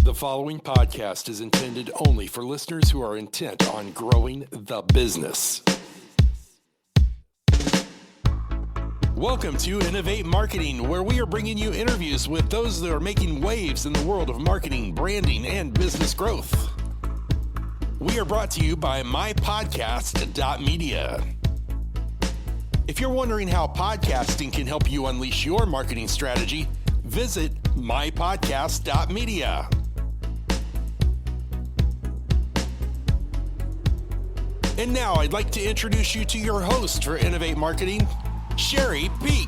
The following podcast is intended only for listeners who are intent on growing the business. Welcome to Innovate Marketing, where we are bringing you interviews with those that are making waves in the world of marketing, branding, and business growth. We are brought to you by mypodcast.media. If you're wondering how podcasting can help you unleash your marketing strategy, visit mypodcast.media. And now I'd like to introduce you to your host for Innovate Marketing, Sherry Peak.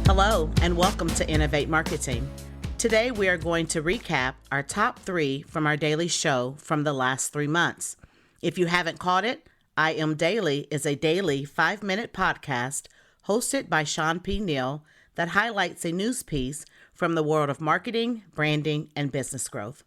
Hello, and welcome to Innovate Marketing. Today we are going to recap our top 3 from our daily show from the last 3 months. If you haven't caught it, IMDaily is a daily 5-minute podcast hosted by Shawn P Neal that highlights a news piece from the world of marketing, branding, and business growth.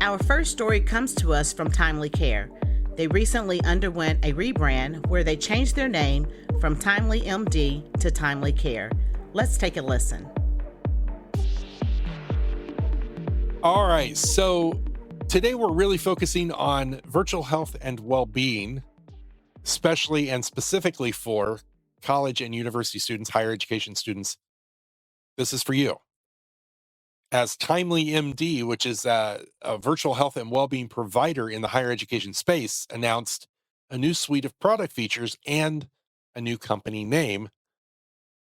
Our first story comes to us from TimelyCare. They recently underwent a rebrand where they changed their name from TimelyMD to TimelyCare. Let's take a listen. All right, so today we're really focusing on virtual health and well-being, especially and specifically for college and university students, higher education students. This is for you. As TimelyMD, which is a virtual health and well-being provider in the higher education space, announced a new suite of product features and a new company name.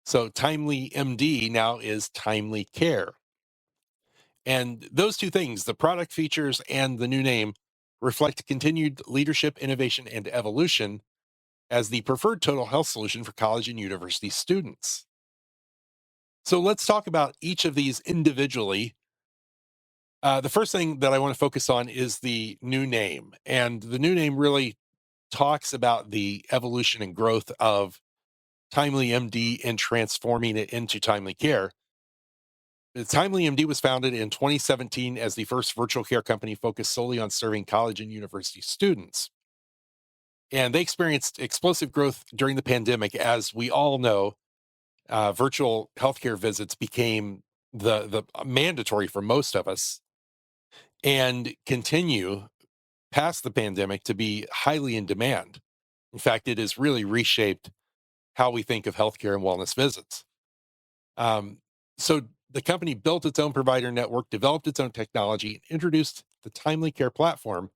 So TimelyMD now is TimelyCare. And those two things, the product features and the new name, reflect continued leadership, innovation, and evolution as the preferred total health solution for college and university students. So let's talk about each of these individually. The first thing that I want to focus on is the new name. And the new name really talks about the evolution and growth of TimelyMD and transforming it into TimelyCare. TimelyMD was founded in 2017 as the first virtual care company focused solely on serving college and university students. And they experienced explosive growth during the pandemic. As we all know, virtual healthcare visits became the mandatory for most of us and continue past the pandemic to be highly in demand. In fact, it has really reshaped how we think of healthcare and wellness visits. So the company built its own provider network, developed its own technology, and introduced the TimelyCare platform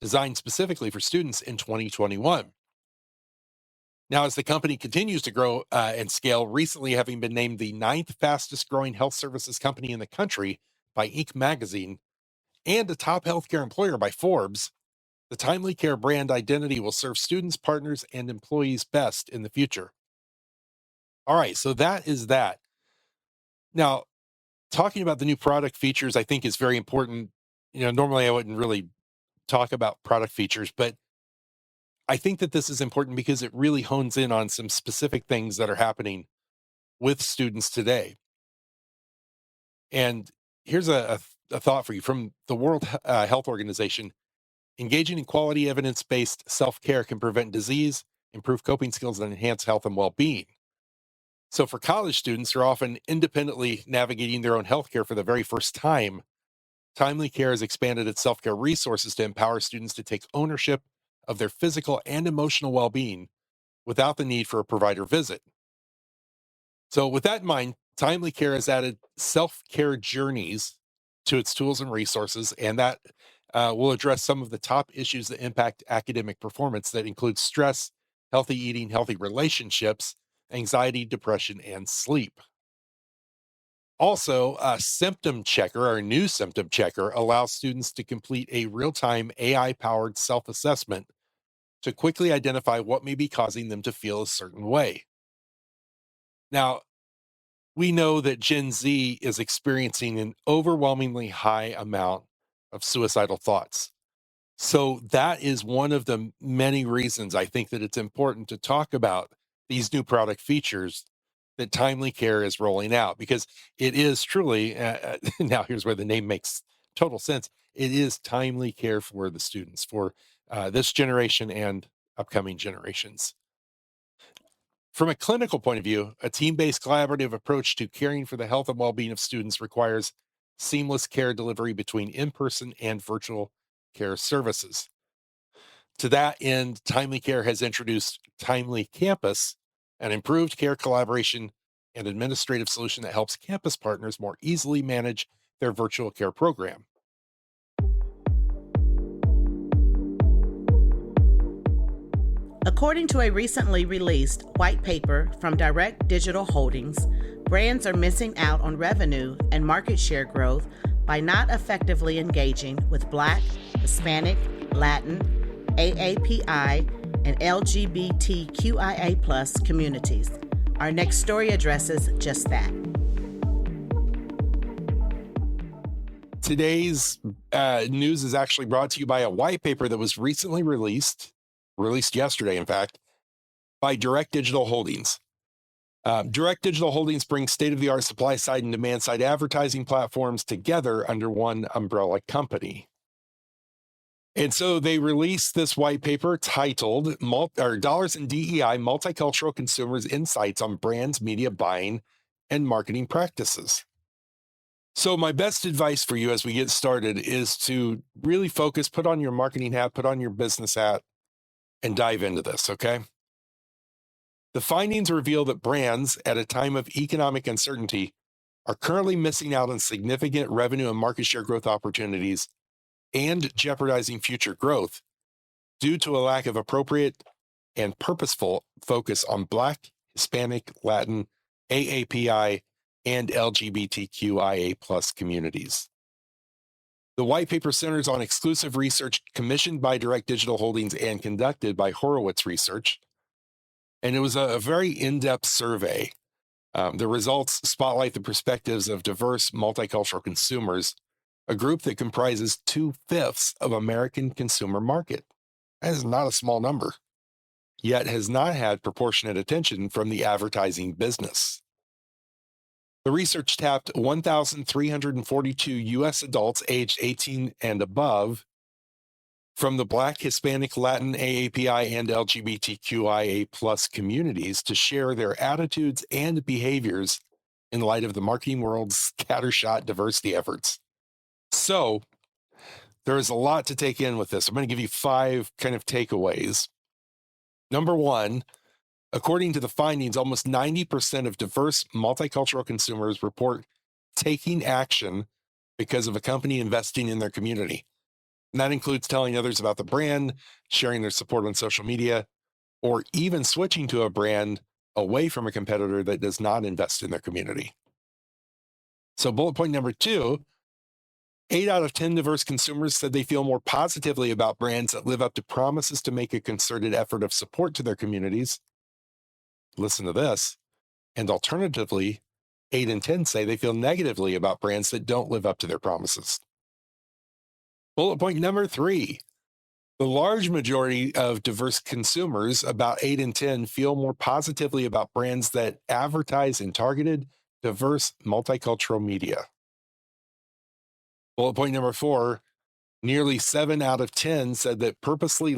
designed specifically for students in 2021. Now, as the company continues to grow and scale, recently having been named the 9th fastest growing health services company in the country by Inc. magazine and a top healthcare employer by Forbes, the TimelyCare brand identity will serve students, partners, and employees best in the future. All right, so that is that. Now, talking about the new product features, I think is very important. Normally I wouldn't really talk about product features, but I think that this is important because it really hones in on some specific things that are happening with students today. And here's a thought for you from the World Health Organization. Engaging in quality evidence-based self-care can prevent disease, improve coping skills, and enhance health and well-being. So for college students who are often independently navigating their own healthcare for the very first time, TimelyCare has expanded its self-care resources to empower students to take ownership of their physical and emotional well-being without the need for a provider visit. So with that in mind, TimelyCare has added self-care journeys to its tools and resources, and that will address some of the top issues that impact academic performance that include stress, healthy eating, healthy relationships, anxiety, depression, and sleep. Also, a symptom checker, our new symptom checker, allows students to complete a real-time AI-powered self-assessment to quickly identify what may be causing them to feel a certain way. Now, we know that Gen Z is experiencing an overwhelmingly high amount of suicidal thoughts. So that is one of the many reasons I think that it's important to talk about these new product features that TimelyCare is rolling out, because it is truly, now here's where the name makes total sense. It is TimelyCare for the students, for this generation and upcoming generations. From a clinical point of view, a team-based collaborative approach to caring for the health and well-being of students requires seamless care delivery between in-person and virtual care services. To that end, TimelyCare has introduced Timely Campus, an improved care collaboration and administrative solution that helps campus partners more easily manage their virtual care program. According to a recently released white paper from Direct Digital Holdings, brands are missing out on revenue and market share growth by not effectively engaging with Black, Hispanic, Latin, AAPI, and LGBTQIA+ communities. Our next story addresses just that. Today's news is actually brought to you by a white paper that was recently released yesterday, in fact, by Direct Digital Holdings. Direct Digital Holdings brings state-of-the-art supply-side and demand-side advertising platforms together under one umbrella company. And so they released this white paper titled Dollars in DEI, Multicultural Consumers' Insights on Brands, Media Buying, and Marketing Practices. So my best advice for you as we get started is to really focus, put on your marketing hat, put on your business hat, and dive into this, okay? The findings reveal that brands at a time of economic uncertainty are currently missing out on significant revenue and market share growth opportunities and jeopardizing future growth due to a lack of appropriate and purposeful focus on Black, Hispanic, Latin, AAPI, and LGBTQIA+ communities. The white paper centers on exclusive research commissioned by Direct Digital Holdings and conducted by Horowitz Research. And it was a very in-depth survey. The results spotlight the perspectives of diverse multicultural consumers, a group that comprises 2/5 of American consumer market. That is not a small number, yet has not had proportionate attention from the advertising business. The research tapped 1,342 U.S. adults aged 18 and above from the Black, Hispanic, Latin, AAPI, and LGBTQIA+ communities to share their attitudes and behaviors in light of the marketing world's scattershot diversity efforts. So there is a lot to take in with this. I'm going to give you 5 kind of takeaways. Number 1, according to the findings, almost 90% of diverse multicultural consumers report taking action because of a company investing in their community. And that includes telling others about the brand, sharing their support on social media, or even switching to a brand away from a competitor that does not invest in their community. So bullet point number 2, 8 out of 10 diverse consumers said they feel more positively about brands that live up to promises to make a concerted effort of support to their communities. Listen to this. And alternatively, 8 in 10 say they feel negatively about brands that don't live up to their promises. Bullet point number 3, the large majority of diverse consumers, about 8 in 10, feel more positively about brands that advertise in targeted, diverse, multicultural media. Bullet point number 4, nearly 7 out of 10 said that purposely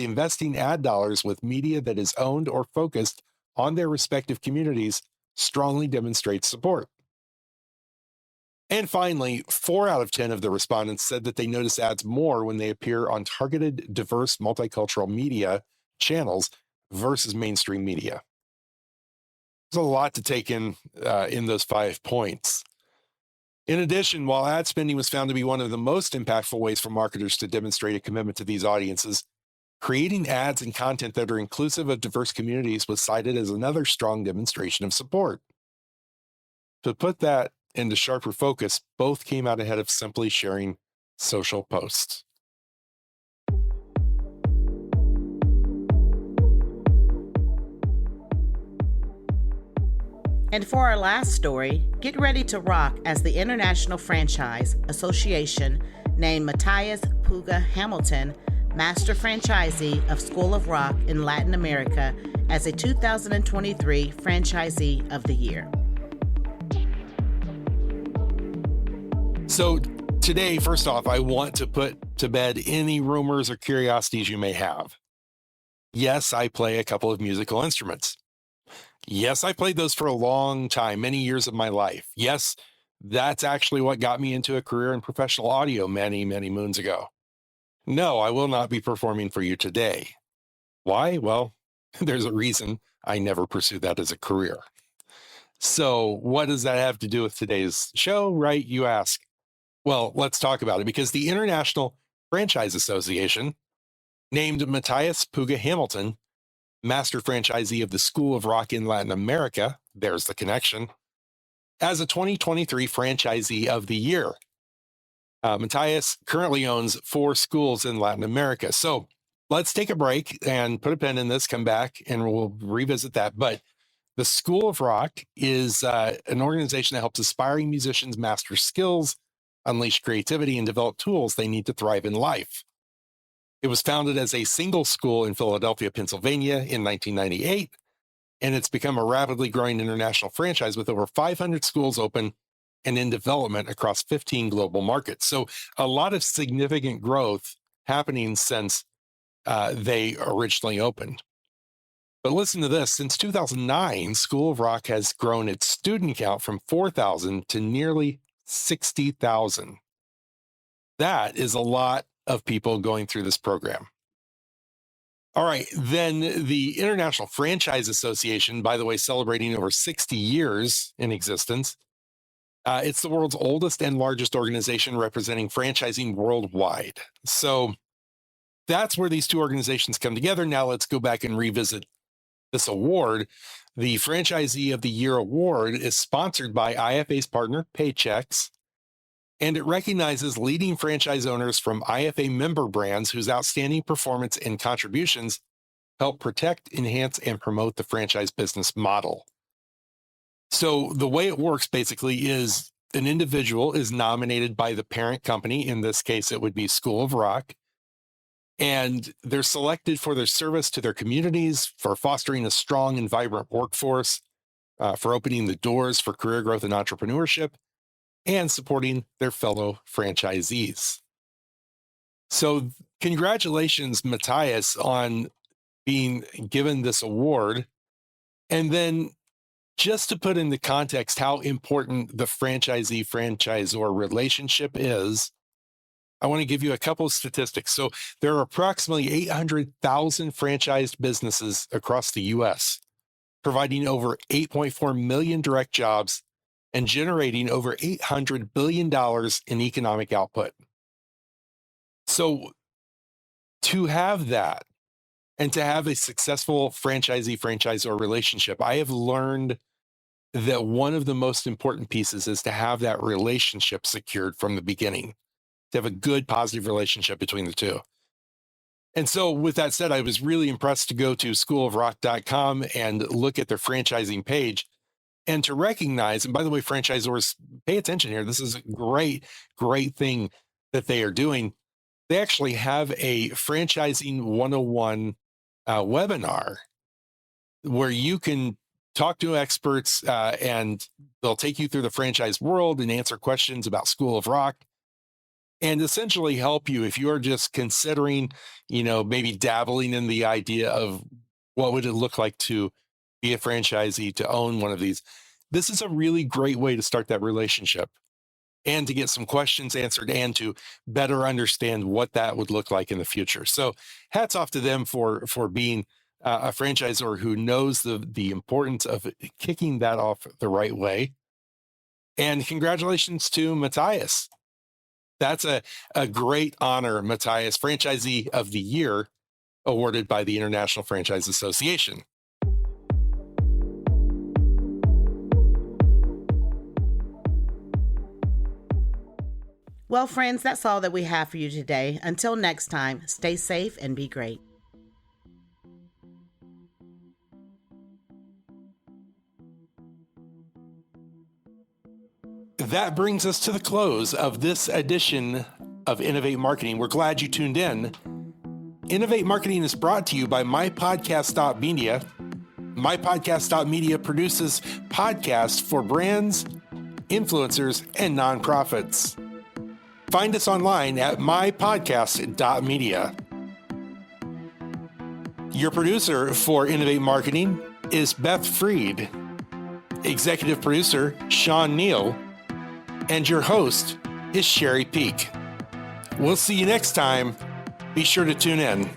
investing ad dollars with media that is owned or focused on their respective communities strongly demonstrates support. And finally, 4 out of 10 of the respondents said that they notice ads more when they appear on targeted, diverse, multicultural media channels versus mainstream media. There's a lot to take in those 5 points. In addition, while ad spending was found to be one of the most impactful ways for marketers to demonstrate a commitment to these audiences, creating ads and content that are inclusive of diverse communities was cited as another strong demonstration of support. To put that into sharper focus, both came out ahead of simply sharing social posts. And for our last story, get ready to rock as the International Franchise Association named Matthias Puga Hamilton Master Franchisee of School of Rock in Latin America as a 2023 Franchisee of the Year. So today, first off, I want to put to bed any rumors or curiosities you may have. Yes, I play a couple of musical instruments. Yes, I played those for a long time, many years of my life. Yes, that's actually what got me into a career in professional audio many, many moons ago. No, I will not be performing for you today. Why? Well, there's a reason I never pursued that as a career. So, what does that have to do with today's show, right? You ask. Well, let's talk about it because the International Franchise Association named Matthias Puga Hamilton master franchisee of the School of Rock in Latin America, there's the connection, as a 2023 Franchisee of the Year. Matthias currently owns 4 schools in Latin America. So let's take a break and put a pin in this, come back, and we'll revisit that. But the School of Rock is an organization that helps aspiring musicians master skills, unleash creativity, and develop tools they need to thrive in life. It was founded as a single school in Philadelphia, Pennsylvania in 1998, and it's become a rapidly growing international franchise with over 500 schools open and in development across 15 global markets. So a lot of significant growth happening since they originally opened. But listen to this. Since 2009, School of Rock has grown its student count from 4,000 to nearly 60,000. That is a lot of people going through this program. All right, then the International Franchise Association, by the way, celebrating over 60 years in existence. It's the world's oldest and largest organization representing franchising worldwide. So that's where these two organizations come together. Now let's go back and revisit this award. The Franchisee of the Year award is sponsored by IFA's partner, Paychex, and it recognizes leading franchise owners from IFA member brands whose outstanding performance and contributions help protect, enhance, and promote the franchise business model. So the way it works basically is an individual is nominated by the parent company. In this case, it would be School of Rock. And they're selected for their service to their communities, for fostering a strong and vibrant workforce, for opening the doors for career growth and entrepreneurship, and supporting their fellow franchisees. So congratulations, Matthias, on being given this award. And then just to put into context how important the franchisee-franchisor relationship is, I want to give you a couple of statistics. So there are approximately 800,000 franchised businesses across the U.S., providing over 8.4 million direct jobs and generating over $800 billion in economic output. So to have that and to have a successful franchisee-franchisor relationship, I have learned that one of the most important pieces is to have that relationship secured from the beginning, to have a good, positive relationship between the two. And so with that said, I was really impressed to go to schoolofrock.com and look at their franchising page and to recognize, and by the way, franchisors, pay attention here. This is a great, great thing that they are doing. They actually have a franchising 101 webinar where you can talk to experts and they'll take you through the franchise world and answer questions about School of Rock and essentially help you if you are just considering, maybe dabbling in the idea of what would it look like to be a franchisee, to own one of these. This is a really great way to start that relationship and to get some questions answered and to better understand what that would look like in the future. So hats off to them for being a franchisor who knows the importance of kicking that off the right way. And congratulations to Matthias. That's a great honor, Matthias, Franchisee of the Year, awarded by the International Franchise Association. Well, friends, that's all that we have for you today. Until next time, stay safe and be great. That brings us to the close of this edition of Innovate Marketing. We're glad you tuned in. Innovate Marketing is brought to you by mypodcast.media. Mypodcast.media produces podcasts for brands, influencers, and nonprofits. Find us online at mypodcast.media. Your producer for Innovate Marketing is Beth Freed, executive producer Shawn Neal, and your host is Sherry Peak. We'll see you next time. Be sure to tune in.